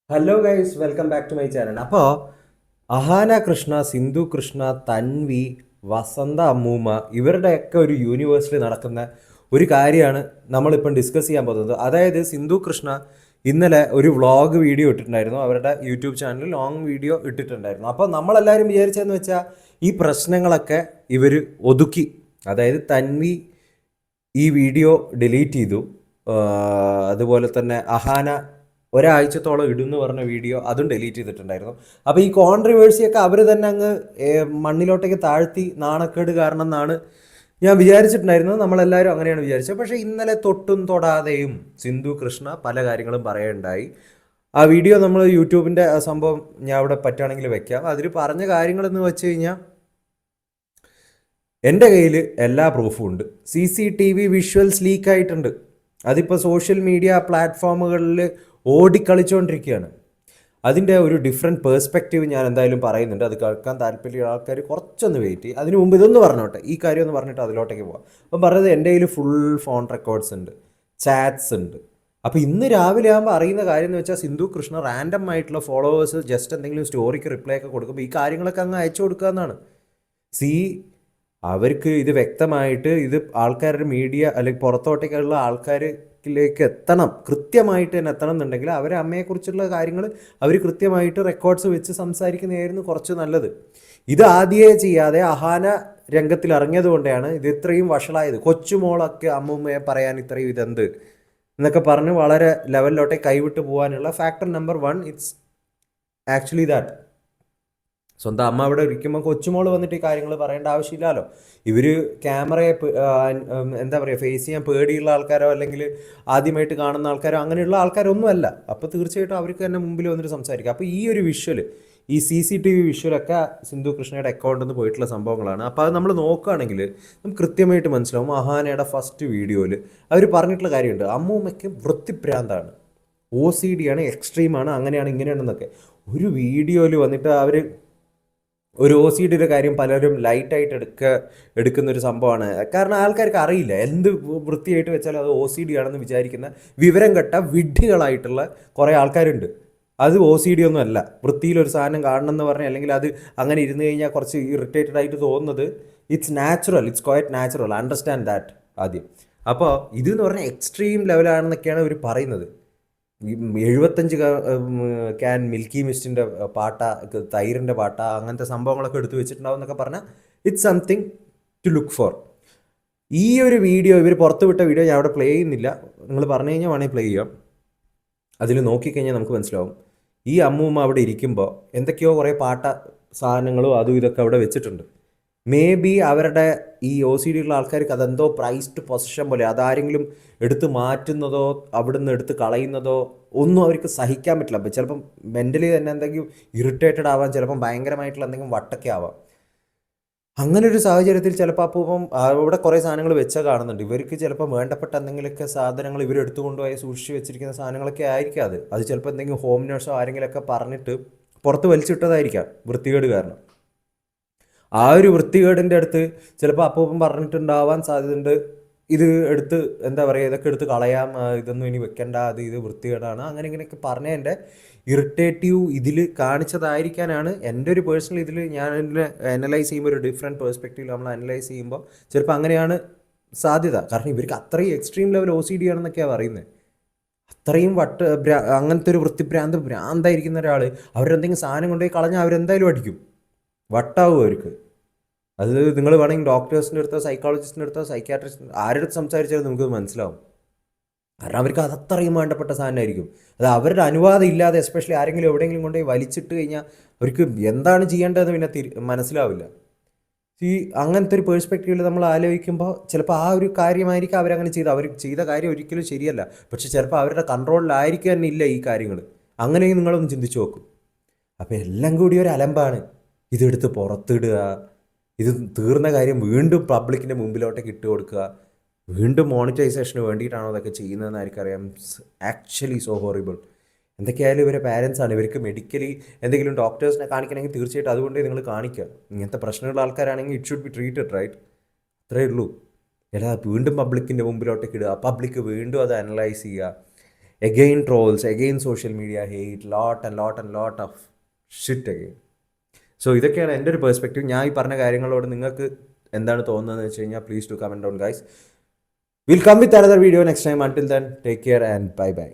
Hello guys, welcome back to my channel. അപ്പോൾ അഹാന കൃഷ്ണ, സിന്ധു കൃഷ്ണ, തൻവി, വസന്ത അമ്മൂമ്മ ഇവരുടെയൊക്കെ ഒരു യൂണിവേഴ്സിൽ നടക്കുന്ന ഒരു കാര്യമാണ് നമ്മളിപ്പം ഡിസ്കസ് ചെയ്യാൻ പോകുന്നത്. അതായത് സിന്ധു കൃഷ്ണ ഇന്നലെ ഒരു വ്ളോഗ് വീഡിയോ ഇട്ടിട്ടുണ്ടായിരുന്നു, അവരുടെ യൂട്യൂബ് ചാനലിൽ ലോങ് വീഡിയോ ഇട്ടിട്ടുണ്ടായിരുന്നു. അപ്പോൾ നമ്മളെല്ലാവരും വിചാരിച്ചതെന്ന് വെച്ചാൽ ഈ പ്രശ്നങ്ങളൊക്കെ ഇവർ ഒതുക്കി. അതായത് തൻവി ഈ വീഡിയോ ഡിലീറ്റ് ചെയ്തു. അതുപോലെ തന്നെ അഹാന ഒരാഴ്ചത്തോളം ഇടുന്നു പറഞ്ഞ വീഡിയോ അതും ഡിലീറ്റ് ചെയ്തിട്ടുണ്ടായിരുന്നു. അപ്പോൾ ഈ കോൺട്രവേഴ്സിയൊക്കെ അവർ തന്നെ അങ്ങ് മണ്ണിലോട്ടേക്ക് താഴ്ത്തി നാണക്കേട് കാരണം എന്നാണ് ഞാൻ വിചാരിച്ചിട്ടുണ്ടായിരുന്നത്. നമ്മളെല്ലാവരും അങ്ങനെയാണ് വിചാരിച്ചത്. പക്ഷേ ഇന്നലെ തൊട്ടും തൊടാതെയും സിന്ധു കൃഷ്ണ പല കാര്യങ്ങളും പറയുകയുണ്ടായി. ആ വീഡിയോ നമ്മൾ യൂട്യൂബിൻ്റെ സംഭവം ഞാൻ അവിടെ പറ്റുകയാണെങ്കിൽ വെക്കാം. അതിൽ പറഞ്ഞ കാര്യങ്ങളെന്ന് വെച്ച് കഴിഞ്ഞാൽ എൻ്റെ കയ്യിൽ എല്ലാ പ്രൂഫും ഉണ്ട്. CCTV വിഷ്വൽസ് ലീക്കായിട്ടുണ്ട്. അതിപ്പോൾ സോഷ്യൽ മീഡിയ പ്ലാറ്റ്ഫോമുകളിൽ ഓടിക്കളിച്ചുകൊണ്ടിരിക്കുകയാണ്. അതിൻ്റെ ഒരു ഡിഫറെൻറ്റ് പേഴ്സ്പെക്റ്റീവ് ഞാൻ എന്തായാലും പറയുന്നുണ്ട്. അത് കേൾക്കാൻ താല്പര്യമുള്ള ആൾക്കാർ കുറച്ചൊന്ന് വെയിറ്റ് ചെയ്യും. അതിന് മുമ്പ് ഇതൊന്ന് പറഞ്ഞോട്ടെ, ഈ കാര്യം ഒന്ന് പറഞ്ഞിട്ട് അതിലോട്ടേക്ക് പോകാം. അപ്പം പറഞ്ഞത് എൻ്റെ കയ്യിൽ ഫുൾ ഫോൺ റെക്കോർഡ്സ് ഉണ്ട്, ചാറ്റ്സ് ഉണ്ട്. അപ്പോൾ ഇന്ന് രാവിലെ ആകുമ്പോൾ അറിയുന്ന കാര്യം എന്ന് വെച്ചാൽ സിന്ധു കൃഷ്ണ റാൻഡം ആയിട്ടുള്ള ഫോളോവേഴ്സ് ജസ്റ്റ് എന്തെങ്കിലും സ്റ്റോറിക്ക് റിപ്ലൈ ഒക്കെ കൊടുക്കുമ്പോൾ ഈ കാര്യങ്ങളൊക്കെ അങ്ങ് അയച്ചു കൊടുക്കുക എന്നാണ്. സി അവർക്ക് ഇത് വ്യക്തമായിട്ട് ഇത് ആൾക്കാരുടെ മീഡിയ അല്ലെങ്കിൽ പുറത്തോട്ടേക്കുള്ള ആൾക്കാരിലേക്ക് എത്തണം, കൃത്യമായിട്ട് തന്നെ എത്തണം എന്നുണ്ടെങ്കിൽ അവരെ അമ്മയെക്കുറിച്ചുള്ള കാര്യങ്ങൾ അവർ കൃത്യമായിട്ട് റെക്കോർഡ്സ് വെച്ച് സംസാരിക്കുന്നതായിരുന്നു കുറച്ച് നല്ലത്. ഇത് ആദ്യമേ ചെയ്യാതെ അഹാന രംഗത്തിൽ ഇറങ്ങിയത് കൊണ്ടാണ് ഇത് ഇത്രയും വഷളായത്. കൊച്ചുമോളൊക്കെ അമ്മൂമ്മയെ പറയാൻ ഇത്രയും ഇതെന്ത് എന്നൊക്കെ പറഞ്ഞ് വളരെ ലെവലിലോട്ടെ കൈവിട്ട് പോകാനുള്ള factor number 1 it's actually that. സ്വന്തം അമ്മ അവിടെ ഇരിക്കുമ്പോൾ കൊച്ചുമോൾ വന്നിട്ട് ഈ കാര്യങ്ങൾ പറയേണ്ട ആവശ്യമില്ലല്ലോ. ഇവർ ക്യാമറയെ എന്താ പറയുക, ഫേസ് ചെയ്യാൻ പേടിയുള്ള ആൾക്കാരോ അല്ലെങ്കിൽ ആദ്യമായിട്ട് കാണുന്ന ആൾക്കാരോ അങ്ങനെയുള്ള ആൾക്കാരൊന്നും അല്ല. അപ്പോൾ തീർച്ചയായിട്ടും അവർക്ക് തന്നെ മുമ്പിൽ വന്നിട്ട് സംസാരിക്കാം. അപ്പോൾ ഈ ഒരു വിഷ്വൽ, ഈ CCTV വിഷ്വലൊക്കെ സിന്ധു കൃഷ്ണയുടെ അക്കൗണ്ടിൽ നിന്ന് പോയിട്ടുള്ള സംഭവങ്ങളാണ്. അപ്പോൾ അത് നമ്മൾ നോക്കുകയാണെങ്കിൽ നമുക്ക് കൃത്യമായിട്ട് മനസ്സിലാവും. അഹാനയുടെ ഫസ്റ്റ് വീഡിയോയിൽ അവർ പറഞ്ഞിട്ടുള്ള കാര്യമുണ്ട്, അമ്മൂമ്മയ്ക്ക് വൃത്തിഭ്രാന്താണ്, OCD ആണ്, എക്സ്ട്രീമാണ്, അങ്ങനെയാണ് ഇങ്ങനെയാണെന്നൊക്കെ. ഒരു വീഡിയോയിൽ വന്നിട്ട് അവർ ഒരു OCDയുടെ കാര്യം പലരും ലൈറ്റായിട്ട് എടുക്കുന്നൊരു സംഭവമാണ്. കാരണം ആൾക്കാർക്ക് അറിയില്ല, എന്ത് വൃത്തിയായിട്ട് വെച്ചാലും അത് OCD ആണെന്ന് വിചാരിക്കുന്ന വിവരം കെട്ട വിഡ്ഢികളായിട്ടുള്ള കുറേ ആൾക്കാരുണ്ട്. അത് OCD ഒന്നും അല്ല. വൃത്തിയിലൊരു സാധനം കാണണം എന്ന് പറഞ്ഞാൽ അല്ലെങ്കിൽ അത് അങ്ങനെ ഇരുന്ന് കഴിഞ്ഞാൽ കുറച്ച് ഇറിറ്റേറ്റഡ് ആയിട്ട് തോന്നുന്നത് it's natural, it's quiet natural, understand that ആദ്യം. അപ്പോൾ ഇതെന്ന് പറഞ്ഞാൽ എക്സ്ട്രീം ലെവലാണെന്നൊക്കെയാണ് ഇവർ പറയുന്നത്. 75 ക്യാൻ മിൽക്കി മിസ്റ്റിൻ്റെ പാട്ട, തൈരിൻ്റെ പാട്ട, അങ്ങനത്തെ സംഭവങ്ങളൊക്കെ എടുത്തു വെച്ചിട്ടുണ്ടാവും എന്നൊക്കെ പറഞ്ഞാൽ it's something to look for. ഈ ഒരു വീഡിയോ ഇവർ പുറത്തു വിട്ട വീഡിയോ ഞാൻ അവിടെ പ്ലേ ചെയ്യുന്നില്ല. നിങ്ങൾ പറഞ്ഞു കഴിഞ്ഞാൽ വേണമെങ്കിൽ പ്ലേ ചെയ്യാം. അതിൽ നോക്കിക്കഴിഞ്ഞാൽ നമുക്ക് മനസ്സിലാവും. ഈ അമ്മൂമ്മ അവിടെ ഇരിക്കുമ്പോൾ എന്തൊക്കെയോ കുറേ പാട്ട സാധനങ്ങളും അതും ഇതൊക്കെ അവിടെ വെച്ചിട്ടുണ്ട്. മേ ബി അവരുടെ ഈ OCD ഉള്ള ആൾക്കാർക്ക് അതെന്തോ പ്രൈസ്ഡ് പൊസിഷൻ പോലെ, അതാരെങ്കിലും എടുത്ത് മാറ്റുന്നതോ അവിടുന്ന് എടുത്ത് കളയുന്നതോ ഒന്നും അവർക്ക് സഹിക്കാൻ പറ്റില്ല. അപ്പം ചിലപ്പം മെൻ്റലി തന്നെ എന്തെങ്കിലും ഇറിറ്റേറ്റഡ് ആവാം, ചിലപ്പം ഭയങ്കരമായിട്ടുള്ള എന്തെങ്കിലും വട്ടൊക്കെ ആവാം. അങ്ങനെ ഒരു സാഹചര്യത്തിൽ ചിലപ്പോൾ അപ്പം അവിടെ കുറേ സാധനങ്ങൾ വെച്ചാൽ കാണുന്നുണ്ട്. ഇവർക്ക് ചിലപ്പോൾ വേണ്ടപ്പെട്ട എന്തെങ്കിലുമൊക്കെ സാധനങ്ങൾ ഇവർ എടുത്തുകൊണ്ടുപോയി സൂക്ഷിച്ച് വെച്ചിരിക്കുന്ന സാധനങ്ങളൊക്കെ ആയിരിക്കും അത്. അത് ചിലപ്പോൾ എന്തെങ്കിലും ഹോം നേഴ്സോ ആരെങ്കിലുമൊക്കെ പറഞ്ഞിട്ട് പുറത്ത് വലിച്ചിട്ടതായിരിക്കാം വൃത്തികേട് കാരണം. ആ ഒരു വൃത്തികേടിൻ്റെ അടുത്ത് ചിലപ്പോൾ അപ്പൂപ്പൻ പറഞ്ഞിട്ടുണ്ടാവാൻ സാധ്യതയുണ്ട്, ഇത് എടുത്ത് എന്താ പറയുക, ഇതൊക്കെ എടുത്ത് കളയാം, ഇതൊന്നും ഇനി വെക്കണ്ട, ഇത് വൃത്തികേടാണ്, അങ്ങനെ ഇങ്ങനെയൊക്കെ പറഞ്ഞതിൻ്റെ ഇറിറ്റേറ്റീവ് ഇതിൽ കാണിച്ചതായിരിക്കാനാണ് എൻ്റെ ഒരു പേഴ്സണൽ ഇതിൽ ഞാൻ അനലൈസ് ചെയ്യുമ്പോൾ, ഒരു ഡിഫറെൻറ്റ് പേഴ്സ്പെക്റ്റീവിൽ നമ്മൾ അനലൈസ് ചെയ്യുമ്പോൾ ചിലപ്പോൾ അങ്ങനെയാണ് സാധ്യത. കാരണം ഇവർക്ക് അത്രയും എക്സ്ട്രീം ലെവൽ OCD ആണെന്നൊക്കെയാണ് പറയുന്നത്. അത്രയും അങ്ങനത്തെ ഒരു ഭ്രാന്തായിരിക്കുന്ന ഒരാൾ അവരെന്തെങ്കിലും സാധനം കൊണ്ടുപോയി കളഞ്ഞാൽ അവരെന്തായാലും അടിക്കും, വട്ടാവും അവർക്ക്. അത് നിങ്ങൾ വേണമെങ്കിൽ ഡോക്ടേഴ്സിൻ്റെ അടുത്തോ സൈക്കോളജിസ്റ്റിൻ്റെ അടുത്തോ സൈക്യാട്രിസ്റ്റ് ആരുടെ അടുത്ത് സംസാരിച്ചാലും നമുക്ക് മനസ്സിലാവും. കാരണം അവർക്ക് അത് അത്രയും വേണ്ടപ്പെട്ട സാധനമായിരിക്കും. അത് അവരുടെ അനുവാദം ഇല്ലാതെ എസ്പെഷ്യലി ആരെങ്കിലും എവിടെയെങ്കിലും കൊണ്ടുപോയി വലിച്ചിട്ട് കഴിഞ്ഞാൽ അവർക്ക് എന്താണ് ചെയ്യേണ്ടതെന്ന് പിന്നെ മനസ്സിലാവില്ല. ഈ അങ്ങനത്തെ ഒരു പേഴ്സ്പെക്റ്റീവിൽ നമ്മൾ ആലോചിക്കുമ്പോൾ ചിലപ്പോൾ ആ ഒരു കാര്യമായിരിക്കും അവരങ്ങനെ അവർ ചെയ്ത കാര്യം ഒരിക്കലും ശരിയല്ല. പക്ഷെ ചിലപ്പോൾ അവരുടെ കൺട്രോളിലായിരിക്കും തന്നെ ഇല്ല ഈ കാര്യങ്ങൾ. അങ്ങനെയും നിങ്ങളൊന്ന് ചിന്തിച്ച് നോക്കും. അപ്പോൾ എല്ലാം കൂടി ഒരു അലമ്പാണ്. ഇതെടുത്ത് പുറത്തിടുക, ഇത് തീർന്ന കാര്യം വീണ്ടും പബ്ലിക്കിൻ്റെ മുമ്പിലോട്ടേക്ക് ഇട്ട് കൊടുക്കുക, വീണ്ടും മോണിറ്റൈസേഷന് വേണ്ടിയിട്ടാണോ അതൊക്കെ ചെയ്യുന്നതെന്ന് ആർക്കറിയാം. Actually so horrible. എന്തൊക്കെയായാലും ഇവരെ പാരൻസാണ്. ഇവർക്ക് മെഡിക്കലി എന്തെങ്കിലും ഡോക്ടേഴ്സിനെ കാണിക്കണമെങ്കിൽ തീർച്ചയായിട്ടും അതുകൊണ്ട് നിങ്ങൾ കാണിക്കുക. ഇങ്ങനത്തെ പ്രശ്നമുള്ള ആൾക്കാരാണെങ്കിൽ it should be treated right. അത്രയേ ഉള്ളൂ. എടാ വീണ്ടും പബ്ലിക്കിൻ്റെ മുമ്പിലോട്ടേക്ക് ഇടുക, പബ്ലിക്ക് വീണ്ടും അത് അനലൈസ് ചെയ്യുക. again trolls, again social media hate, lot of shit again. So ഇതൊക്കെയാണ് എൻ്റെ ഒരു പെർസ്പെക്റ്റീവ്. ഞാൻ ഈ പറഞ്ഞ കാര്യങ്ങളോട് നിങ്ങൾക്ക് എന്താണ് തോന്നുന്നതെന്ന് വെച്ച് കഴിഞ്ഞാൽ please to comment down guys. Will come with another video next time. Until then take care and bye by.